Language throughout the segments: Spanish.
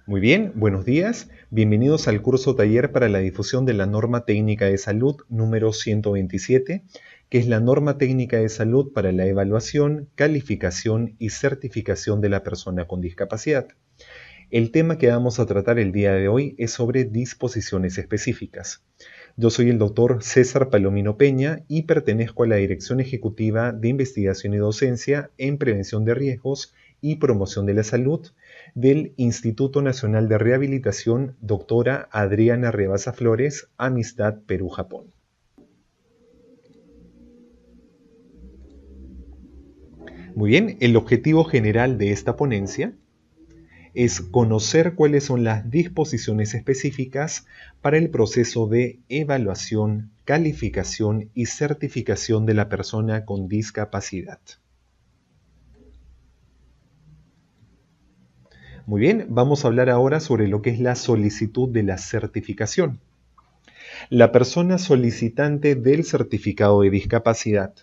Muy bien, buenos días. Bienvenidos al curso taller para la difusión de la norma técnica de salud número 127, que es la norma técnica de salud para la evaluación, calificación y certificación de la persona con discapacidad. El tema que vamos a tratar el día de hoy es sobre disposiciones específicas. Yo soy el doctor César Palomino Peña y pertenezco a la Dirección Ejecutiva de Investigación y Docencia en Prevención de Riesgos y Promoción de la Salud del Instituto Nacional de Rehabilitación Doctora Adriana Rebasa Flores, Amistad Perú-Japón. Muy bien, el objetivo general de esta ponencia es conocer cuáles son las disposiciones específicas para el proceso de evaluación, calificación y certificación de la persona con discapacidad. Muy bien, vamos a hablar ahora sobre lo que es la solicitud de la certificación. La persona solicitante del certificado de discapacidad,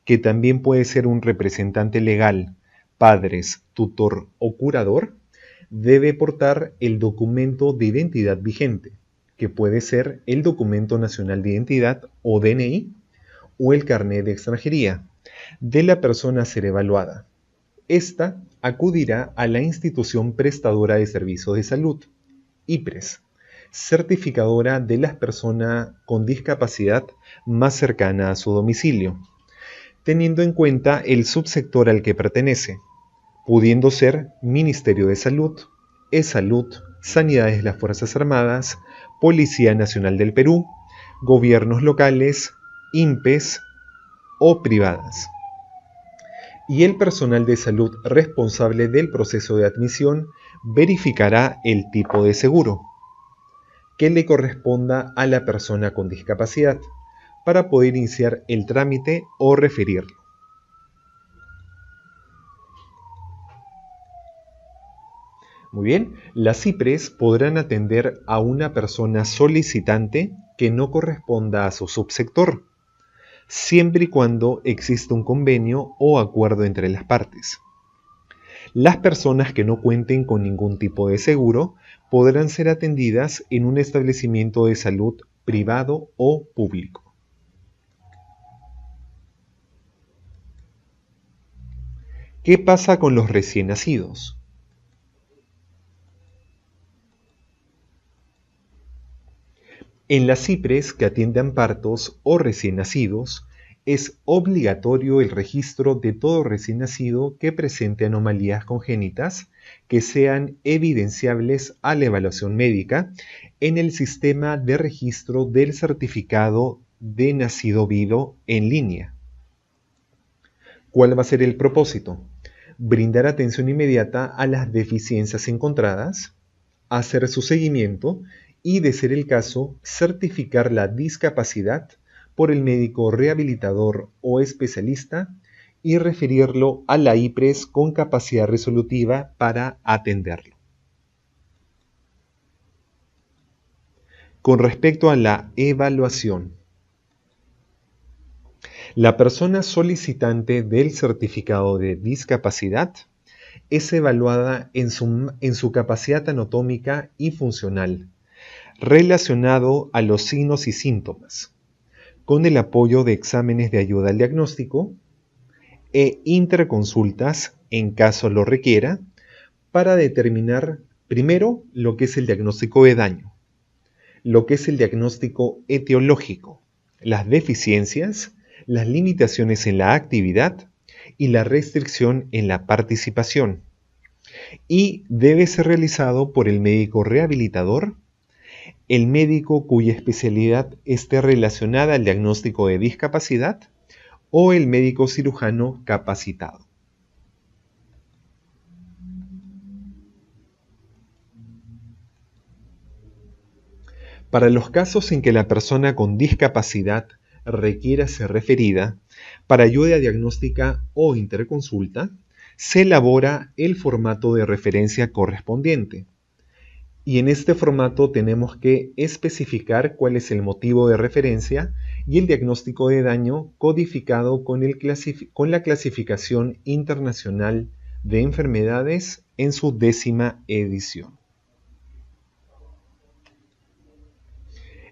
que también puede ser un representante legal, padres, tutor o curador, debe portar el documento de identidad vigente, que puede ser el Documento Nacional de Identidad o DNI o el carnet de extranjería de la persona a ser evaluada. Esta acudirá a la institución prestadora de servicios de salud, IPRES, certificadora de la persona con discapacidad más cercana a su domicilio, teniendo en cuenta el subsector al que pertenece, pudiendo ser Ministerio de Salud, E-Salud, Sanidades de las Fuerzas Armadas, Policía Nacional del Perú, gobiernos locales, INPES o privadas. Y el personal de salud responsable del proceso de admisión verificará el tipo de seguro que le corresponda a la persona con discapacidad para poder iniciar el trámite o referirlo. Muy bien, las IPRES podrán atender a una persona solicitante que no corresponda a su subsector, siempre y cuando exista un convenio o acuerdo entre las partes. Las personas que no cuenten con ningún tipo de seguro podrán ser atendidas en un establecimiento de salud privado o público. ¿Qué pasa con los recién nacidos? En las IPRES que atiendan partos o recién nacidos, es obligatorio el registro de todo recién nacido que presente anomalías congénitas que sean evidenciables a la evaluación médica en el sistema de registro del certificado de nacido vivo en línea. ¿Cuál va a ser el propósito? Brindar atención inmediata a las deficiencias encontradas, hacer su seguimiento y, de ser el caso, certificar la discapacidad por el médico rehabilitador o especialista y referirlo a la IPRES con capacidad resolutiva para atenderlo. Con respecto a la evaluación, la persona solicitante del certificado de discapacidad es evaluada en su capacidad anatómica y funcional, relacionado a los signos y síntomas, con el apoyo de exámenes de ayuda al diagnóstico e interconsultas, en caso lo requiera, para determinar primero lo que es el diagnóstico de daño, lo que es el diagnóstico etiológico, las deficiencias, las limitaciones en la actividad y la restricción en la participación, y debe ser realizado por el médico rehabilitador, el médico cuya especialidad esté relacionada al diagnóstico de discapacidad o el médico cirujano capacitado. Para los casos en que la persona con discapacidad requiera ser referida para ayuda diagnóstica o interconsulta, se elabora el formato de referencia correspondiente. Y en este formato tenemos que especificar cuál es el motivo de referencia y el diagnóstico de daño codificado con la clasificación internacional de enfermedades en su 10ª edición.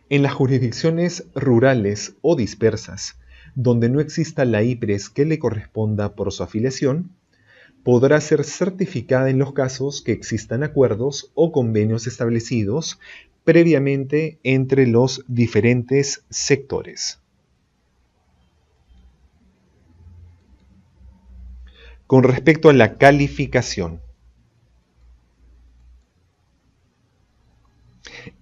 En las jurisdicciones rurales o dispersas, donde no exista la IPRES que le corresponda por su afiliación, podrá ser certificada en los casos que existan acuerdos o convenios establecidos previamente entre los diferentes sectores. Con respecto a la calificación,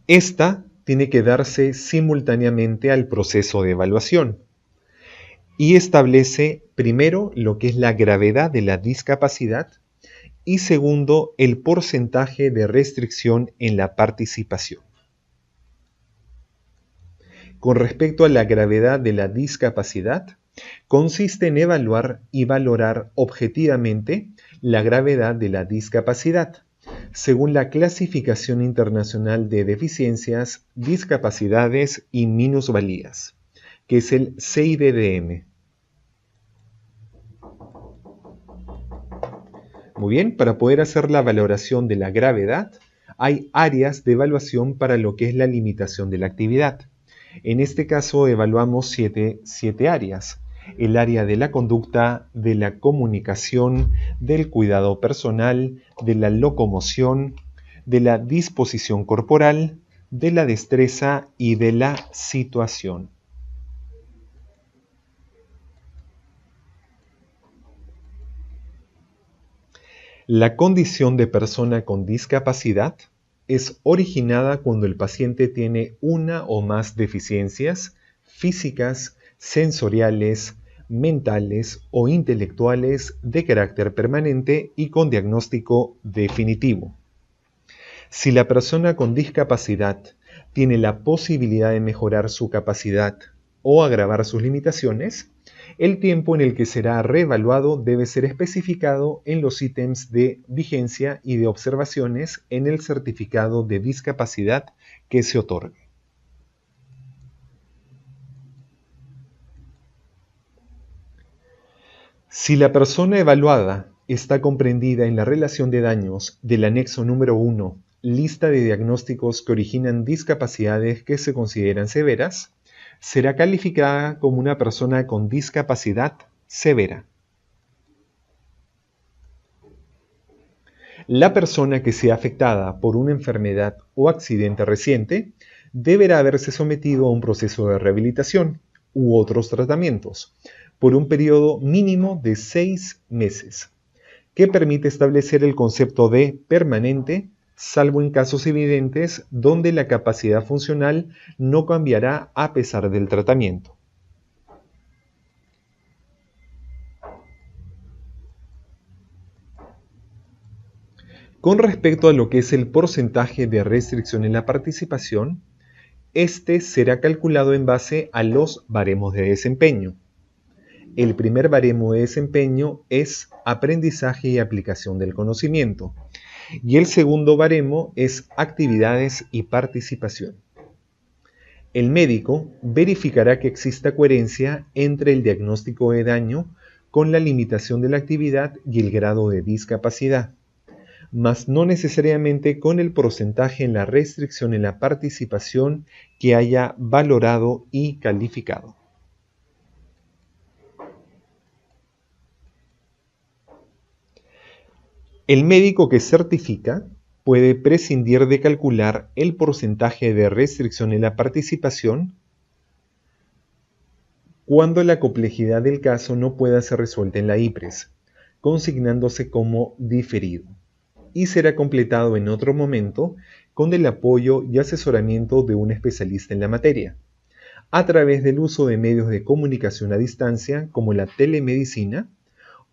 esta tiene que darse simultáneamente al proceso de evaluación y establece primero lo que es la gravedad de la discapacidad y segundo el porcentaje de restricción en la participación. Con respecto a la gravedad de la discapacidad, consiste en evaluar y valorar objetivamente la gravedad de la discapacidad, según la Clasificación Internacional de Deficiencias, Discapacidades y Minusvalías, que es el CIDDM. Muy bien, para poder hacer la valoración de la gravedad, hay áreas de evaluación para lo que es la limitación de la actividad. En este caso evaluamos siete áreas. El área de la conducta, de la comunicación, del cuidado personal, de la locomoción, de la disposición corporal, de la destreza y de la situación. La condición de persona con discapacidad es originada cuando el paciente tiene una o más deficiencias físicas, sensoriales, mentales o intelectuales de carácter permanente y con diagnóstico definitivo. Si la persona con discapacidad tiene la posibilidad de mejorar su capacidad o agravar sus limitaciones, el tiempo en el que será reevaluado debe ser especificado en los ítems de vigencia y de observaciones en el certificado de discapacidad que se otorgue. Si la persona evaluada está comprendida en la relación de daños del anexo número 1, lista de diagnósticos que originan discapacidades que se consideran severas, será calificada como una persona con discapacidad severa. La persona que sea afectada por una enfermedad o accidente reciente deberá haberse sometido a un proceso de rehabilitación u otros tratamientos por un periodo mínimo de 6 meses, que permite establecer el concepto de permanente, salvo en casos evidentes donde la capacidad funcional no cambiará a pesar del tratamiento. Con respecto a lo que es el porcentaje de restricción en la participación, este será calculado en base a los baremos de desempeño. El primer baremo de desempeño es aprendizaje y aplicación del conocimiento, y el segundo baremo es actividades y participación. El médico verificará que exista coherencia entre el diagnóstico de daño con la limitación de la actividad y el grado de discapacidad, mas no necesariamente con el porcentaje en la restricción en la participación que haya valorado y calificado. El médico que certifica puede prescindir de calcular el porcentaje de restricción en la participación cuando la complejidad del caso no pueda ser resuelta en la IPRES, consignándose como diferido, y será completado en otro momento con el apoyo y asesoramiento de un especialista en la materia, a través del uso de medios de comunicación a distancia como la telemedicina,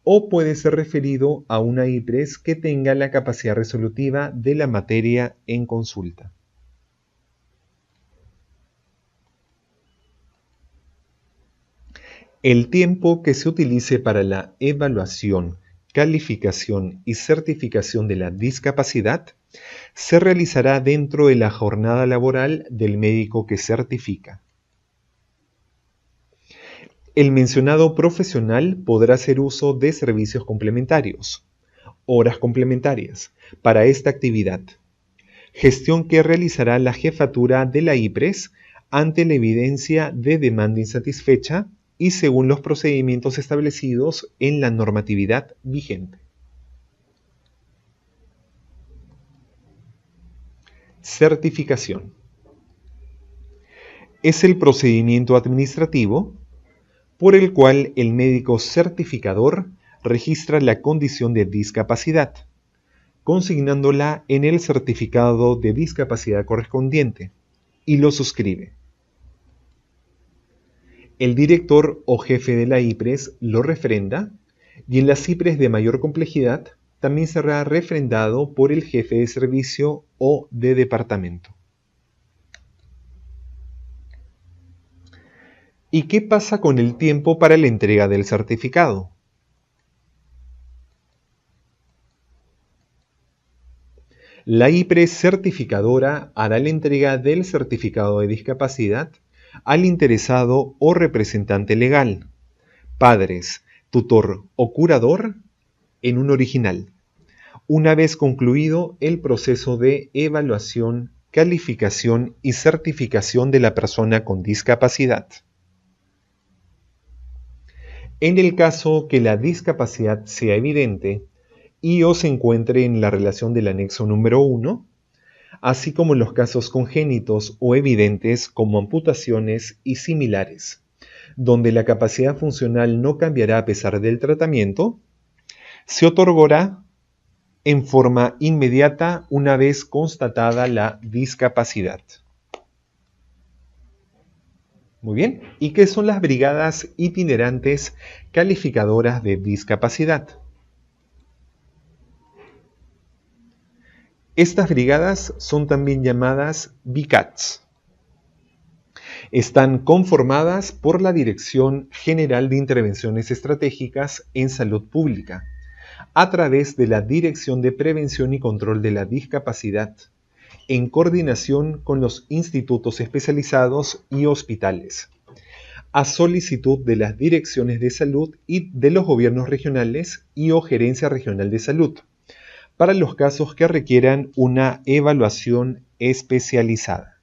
o puede ser referido a una IPRES que tenga la capacidad resolutiva de la materia en consulta. El tiempo que se utilice para la evaluación, calificación y certificación de la discapacidad se realizará dentro de la jornada laboral del médico que certifica. El mencionado profesional podrá hacer uso de servicios complementarios, horas complementarias, para esta actividad, gestión que realizará la jefatura de la IPRES ante la evidencia de demanda insatisfecha y según los procedimientos establecidos en la normatividad vigente. Certificación. Es el procedimiento administrativo por el cual el médico certificador registra la condición de discapacidad, consignándola en el certificado de discapacidad correspondiente, y lo suscribe. El director o jefe de la IPRES lo refrenda, y en las IPRES de mayor complejidad también será refrendado por el jefe de servicio o de departamento. ¿Y qué pasa con el tiempo para la entrega del certificado? La IPRES certificadora hará la entrega del certificado de discapacidad al interesado o representante legal, padres, tutor o curador, en un original, una vez concluido el proceso de evaluación, calificación y certificación de la persona con discapacidad. En el caso que la discapacidad sea evidente y o se encuentre en la relación del anexo número 1, así como en los casos congénitos o evidentes como amputaciones y similares, donde la capacidad funcional no cambiará a pesar del tratamiento, se otorgará en forma inmediata una vez constatada la discapacidad. Muy bien, ¿y qué son las brigadas itinerantes calificadoras de discapacidad? Estas brigadas son también llamadas BICATs. Están conformadas por la Dirección General de Intervenciones Estratégicas en Salud Pública, a través de la Dirección de Prevención y Control de la Discapacidad, en coordinación con los institutos especializados y hospitales, a solicitud de las direcciones de salud y de los gobiernos regionales y o gerencia regional de salud, para los casos que requieran una evaluación especializada.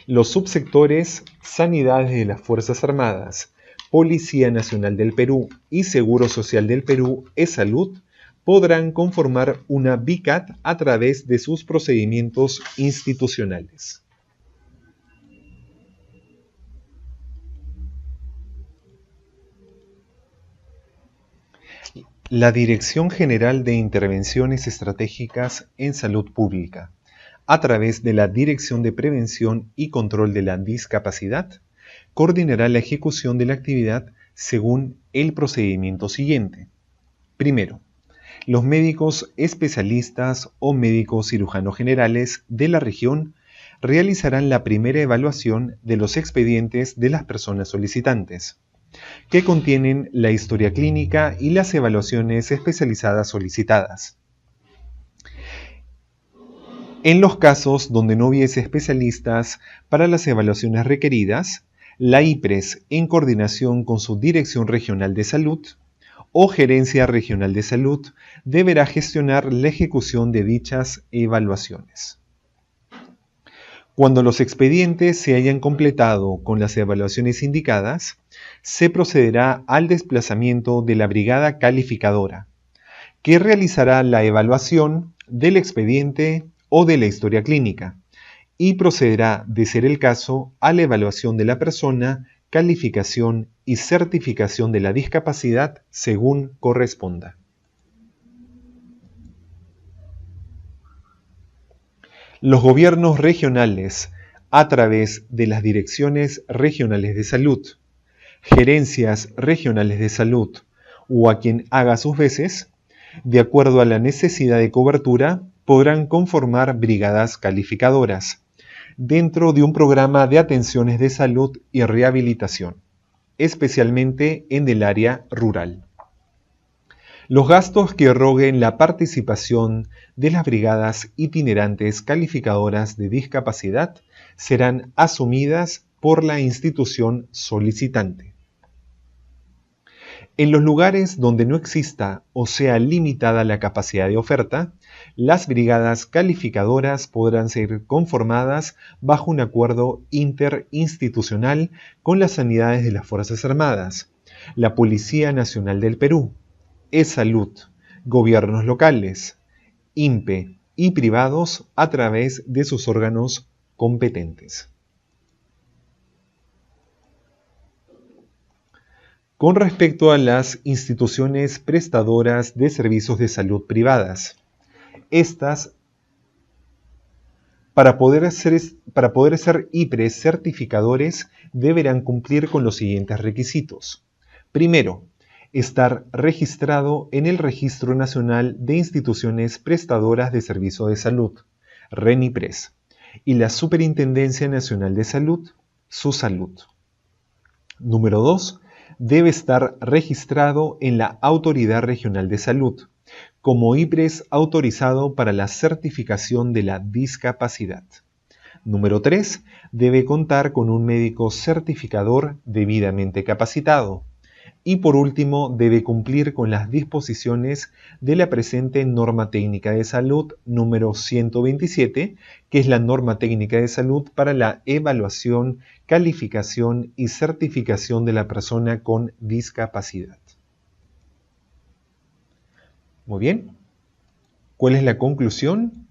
Los subsectores Sanidades de las Fuerzas Armadas, Policía Nacional del Perú y Seguro Social del Perú, E-Salud, podrán conformar una BICAT a través de sus procedimientos institucionales. La Dirección General de Intervenciones Estratégicas en Salud Pública, a través de la Dirección de Prevención y Control de la Discapacidad, coordinará la ejecución de la actividad según el procedimiento siguiente. Primero, los médicos especialistas o médicos cirujanos generales de la región realizarán la primera evaluación de los expedientes de las personas solicitantes, que contienen la historia clínica y las evaluaciones especializadas solicitadas. En los casos donde no hubiese especialistas para las evaluaciones requeridas, la IPRES, en coordinación con su Dirección Regional de Salud o Gerencia Regional de Salud, deberá gestionar la ejecución de dichas evaluaciones. Cuando los expedientes se hayan completado con las evaluaciones indicadas, se procederá al desplazamiento de la brigada calificadora, que realizará la evaluación del expediente o de la historia clínica, y procederá, de ser el caso, a la evaluación de la persona, calificación y certificación de la discapacidad según corresponda. Los gobiernos regionales, a través de las direcciones regionales de salud, gerencias regionales de salud o a quien haga sus veces, de acuerdo a la necesidad de cobertura, podrán conformar brigadas calificadoras dentro de un programa de atenciones de salud y rehabilitación, especialmente en el área rural. Los gastos que eroguen la participación de las brigadas itinerantes calificadoras de discapacidad serán asumidas por la institución solicitante. En los lugares donde no exista o sea limitada la capacidad de oferta, las brigadas calificadoras podrán ser conformadas bajo un acuerdo interinstitucional con las unidades de las Fuerzas Armadas, la Policía Nacional del Perú, E-Salud, gobiernos locales, INPE y privados a través de sus órganos competentes. Con respecto a las instituciones prestadoras de servicios de salud privadas, estas, para poder ser IPRES certificadores, deberán cumplir con los siguientes requisitos. Primero, estar registrado en el Registro Nacional de Instituciones Prestadoras de Servicios de Salud, RENIPRES, y la Superintendencia Nacional de Salud, SUSALUD. Número 2, debe estar registrado en la Autoridad Regional de Salud, como IPRES autorizado para la certificación de la discapacidad. Número 3, debe contar con un médico certificador debidamente capacitado. Y por último, debe cumplir con las disposiciones de la presente Norma Técnica de Salud número 127, que es la Norma Técnica de Salud para la evaluación, calificación y certificación de la persona con discapacidad. Muy bien. ¿Cuál es la conclusión?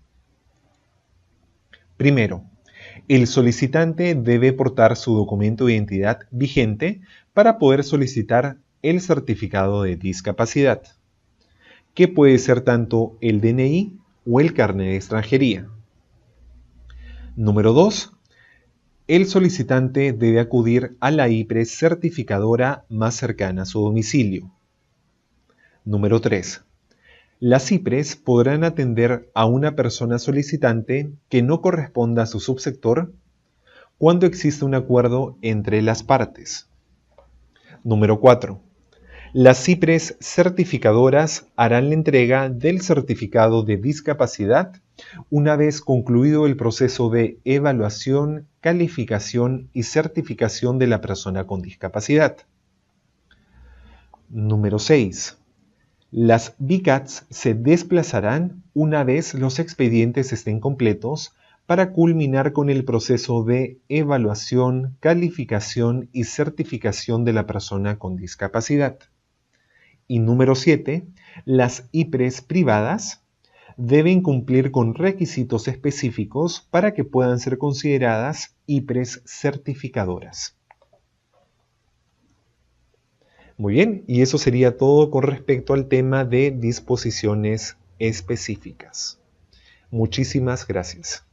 Primero, el solicitante debe portar su documento de identidad vigente para poder solicitar el certificado de discapacidad, que puede ser tanto el DNI o el carnet de extranjería. Número 2. El solicitante debe acudir a la IPRES certificadora más cercana a su domicilio. Número 3. Las IPRES podrán atender a una persona solicitante que no corresponda a su subsector cuando existe un acuerdo entre las partes. Número 4. Las IPRES certificadoras harán la entrega del certificado de discapacidad una vez concluido el proceso de evaluación, calificación y certificación de la persona con discapacidad. Número 6. Las BCATs se desplazarán una vez los expedientes estén completos para culminar con el proceso de evaluación, calificación y certificación de la persona con discapacidad. Y número 7, las IPRES privadas deben cumplir con requisitos específicos para que puedan ser consideradas IPRES certificadoras. Muy bien, y eso sería todo con respecto al tema de disposiciones específicas. Muchísimas gracias.